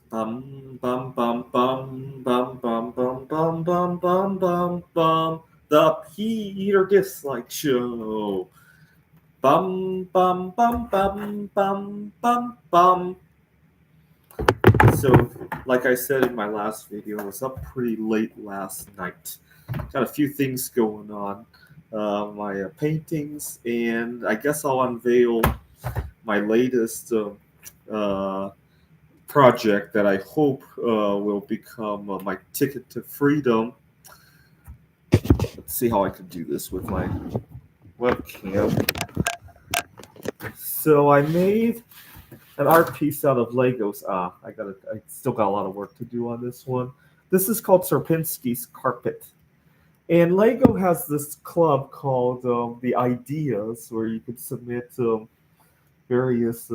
Bum bum bum bum bum bum bum bum bum bum bum bum. The Peter Dislike Show. Bum bum bum bum bum bum bum. So, like I said in my last video, I was up pretty late last night. Got a few things going on. My paintings, and I guess I'll unveil my latest uh, project that I hope will become my ticket to freedom. Let's see how I can do this with my webcam. So I made an art piece out of Legos. I still got a lot of work to do on this one. This is called Serpinski's Carpet. And Lego has this club called the Ideas, where you could submit various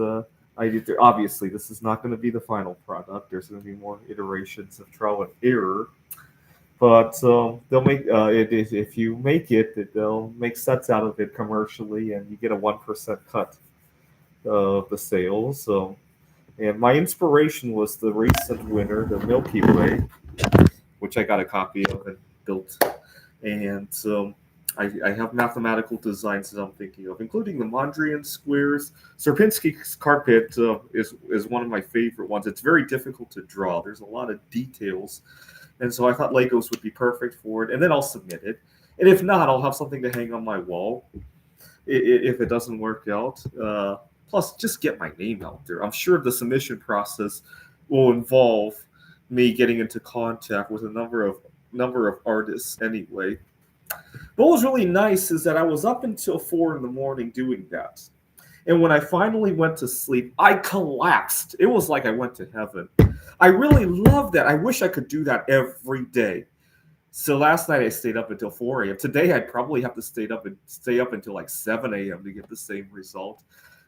ideas. Obviously, this is not going to be the final product. There's going to be more iterations of trial and error. But they'll make if you make it, they'll make sets out of it commercially, and you get a 1% cut of the sales. And my inspiration was the recent winner, the Milky Way, which I got a copy of and built. And I have mathematical designs that I'm thinking of, including the Mondrian squares. Sierpinski's carpet is one of my favorite ones. It's very difficult to draw. There's a lot of details, and so I thought Legos would be perfect for it. And then I'll submit it. And if not, I'll have something to hang on my wall if it doesn't work out. Plus, just get my name out there. I'm sure the submission process will involve me getting into contact with a number of artists anyway. But what was really nice is that I was up until 4 in the morning doing that. And when I finally went to sleep, I collapsed. It was like I went to heaven. I really love that. I wish I could do that every day. So last night I stayed up until 4 a.m. Today I'd probably have to stay up until like 7 a.m. to get the same result.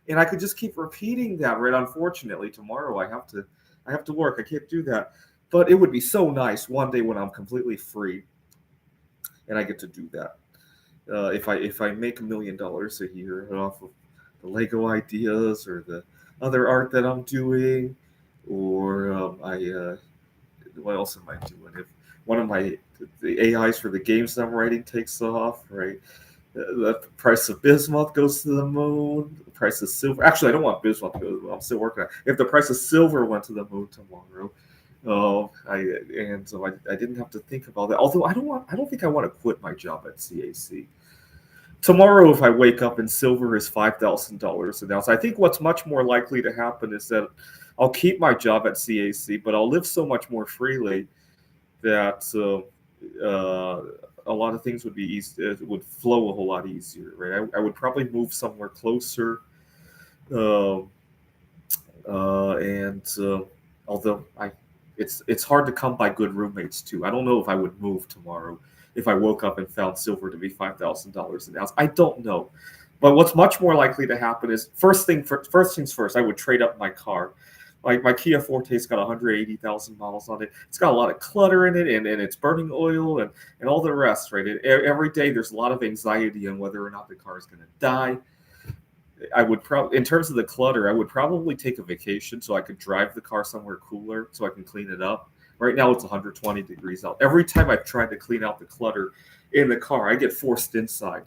And I could just keep repeating that, right? Unfortunately, tomorrow I have to work. I can't do that. But it would be so nice one day when I'm completely free and I get to do that. If I make $1 million a year off of the Lego ideas or the other art that I'm doing, or I what else am I doing? If one of my the AIs for the games that I'm writing takes off, right? The price of bismuth goes to the moon. The price of silver. Actually, I don't want bismuth to go to the moon. I'm still working on it. If the price of silver went to the moon tomorrow, I didn't have to think about that. Although I don't think I want to quit my job at CAC tomorrow. If I wake up and silver is $5,000 an ounce, I think what's much more likely to happen is that I'll keep my job at CAC, but I'll live so much more freely that a lot of things would be easy. It would flow a whole lot easier, right? I would probably move somewhere closer, uh, and although it's hard to come by good roommates too. I don't know if I would move tomorrow if I woke up and found silver to be $5,000 an ounce. I don't know. But what's much more likely to happen is first things first. I would trade up my car. My Kia Forte's got 180,000 miles on it. It's got a lot of clutter in it, and it's burning oil and all the rest, right? Every day there's a lot of anxiety on whether or not the car is going to die. I would probably, in terms of the clutter, I would probably take a vacation so I could drive the car somewhere cooler so I can clean it up. Right now it's 120 degrees out. Every time I've tried to clean out the clutter in the car, I get forced inside,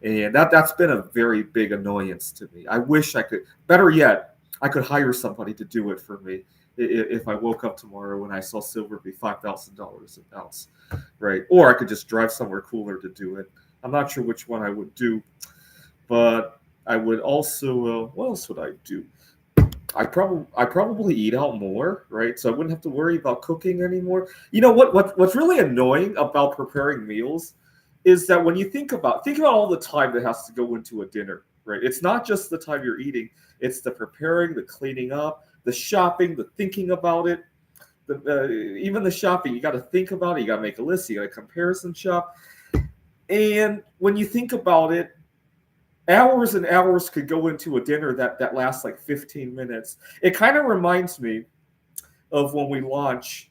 and that's been a very big annoyance to me. I wish I could. Better yet, I could hire somebody to do it for me if I woke up tomorrow and I saw silver be $5,000 an ounce, right? Or I could just drive somewhere cooler to do it. I'm not sure which one I would do, but I would also. What else would I do? I probably eat out more, right? So I wouldn't have to worry about cooking anymore. You know what's really annoying about preparing meals is that when you think about all the time that has to go into a dinner, right? It's not just the time you're eating; it's the preparing, the cleaning up, the shopping, the thinking about it. Even the shopping, you got to think about it. You got to make a list. You got to comparison shop. And when you think about it, hours and hours could go into a dinner that lasts like 15 minutes. It kind of reminds me of when we launch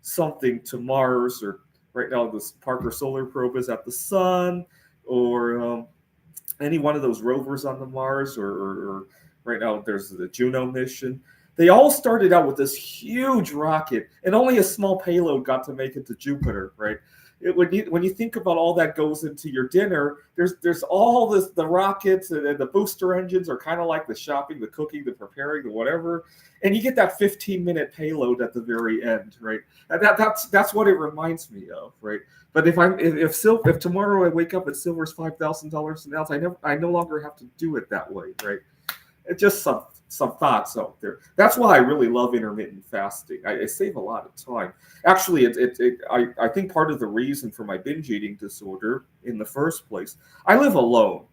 something to Mars, or right now this Parker Solar Probe is at the Sun, or any one of those rovers on the Mars, or right now there's the Juno mission. They all started out with this huge rocket, and only a small payload got to make it to Jupiter, right? When you think about all that goes into your dinner, there's all this, the rockets and the booster engines are kind of like the shopping, the cooking, the preparing, the whatever, and you get that 15-minute payload at the very end, right? And that's what it reminds me of, right? But if tomorrow I wake up and silver's $5,000 an ounce, I no longer have to do it that way, right? It's just some thoughts out there. That's why I really love intermittent fasting. I save a lot of time. Actually, I think part of the reason for my binge eating disorder in the first place, I live alone.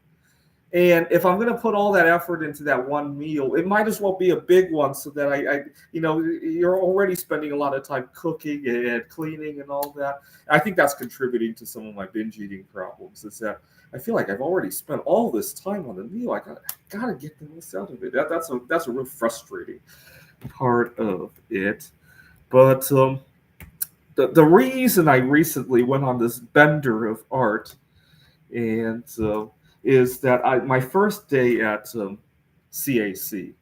And if I'm going to put all that effort into that one meal, it might as well be a big one so that you're already spending a lot of time cooking and cleaning and all that. I think that's contributing to some of my binge eating problems, is that I feel like I've already spent all this time on the meal. I gotta get the most out of it. That's a real frustrating part of it. But the reason I recently went on this bender of art and is that my first day at CAC.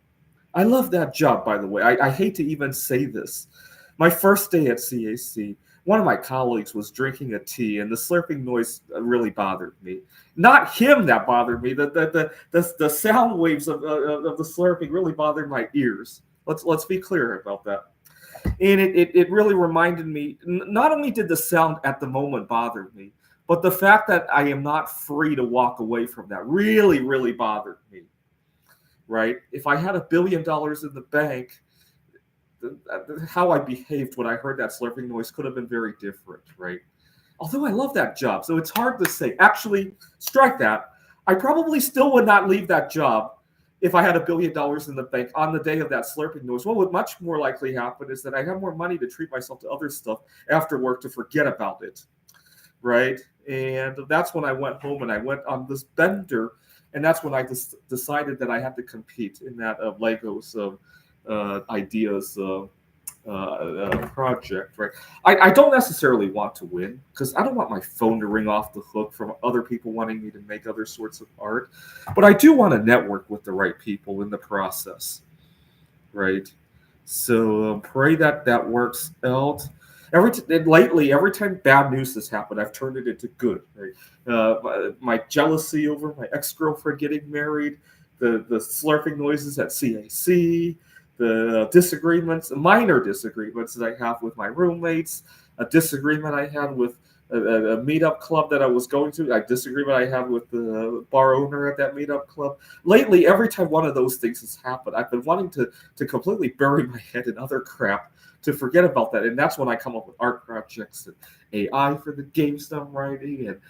I love that job, by the way. I hate to even say this. My first day at CAC, one of my colleagues was drinking a tea, and the slurping noise really bothered me. Not him that bothered me. The sound waves of the slurping really bothered my ears. Let's be clear about that. And it really reminded me. Not only did the sound at the moment bother me, but the fact that I am not free to walk away from that really, really bothered me. Right? If I had $1 billion in the bank, how I behaved when I heard that slurping noise could have been very different, right? Although I love that job, so it's hard to say. Actually, strike that. I probably still would not leave that job if I had $1 billion in the bank on the day of that slurping noise. What would much more likely happen is that I have more money to treat myself to other stuff after work to forget about it, right? And that's when I went home and I went on this bender, and that's when I decided that I had to compete in that Legos ideas project, right? I don't necessarily want to win because I don't want my phone to ring off the hook from other people wanting me to make other sorts of art, but I do want to network with the right people in the process, right? So pray that that works out. Lately, every time bad news has happened, I've turned it into good. Right? My jealousy over my ex-girlfriend getting married, the slurping noises at CAC, the disagreements, minor disagreements that I have with my roommates, a disagreement I had with a meetup club that I was going to, a disagreement I had with the bar owner at that meetup club. Lately, every time one of those things has happened, I've been wanting to completely bury my head in other crap to forget about that. And that's when I come up with art projects and AI for the games that I'm writing and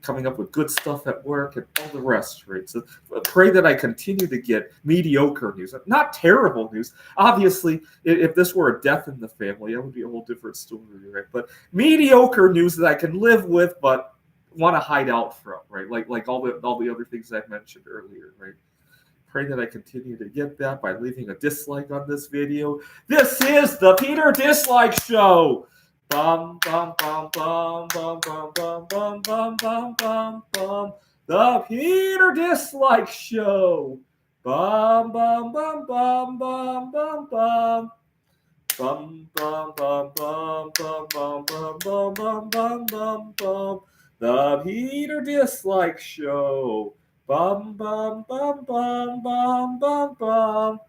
coming up with good stuff at work and all the rest, right? So pray that I continue to get mediocre news, not terrible news. Obviously, if this were a death in the family, that would be a whole different story, right? But mediocre news that I can live with, but want to hide out from, right? Like all the other things I mentioned earlier, right? Pray that I continue to get that by leaving a dislike on this video. This is the Peter Dislike Show. Bum bum bum bum bum bum bum bum bum bum bum bum. The Peter Dislike Show. Bum bum bum bum bum bum bum. Bum bum bum bum bum bum bum bum bum bum bum bum. The Peter Dislike Show. Bum bum bum bum bum bum bum.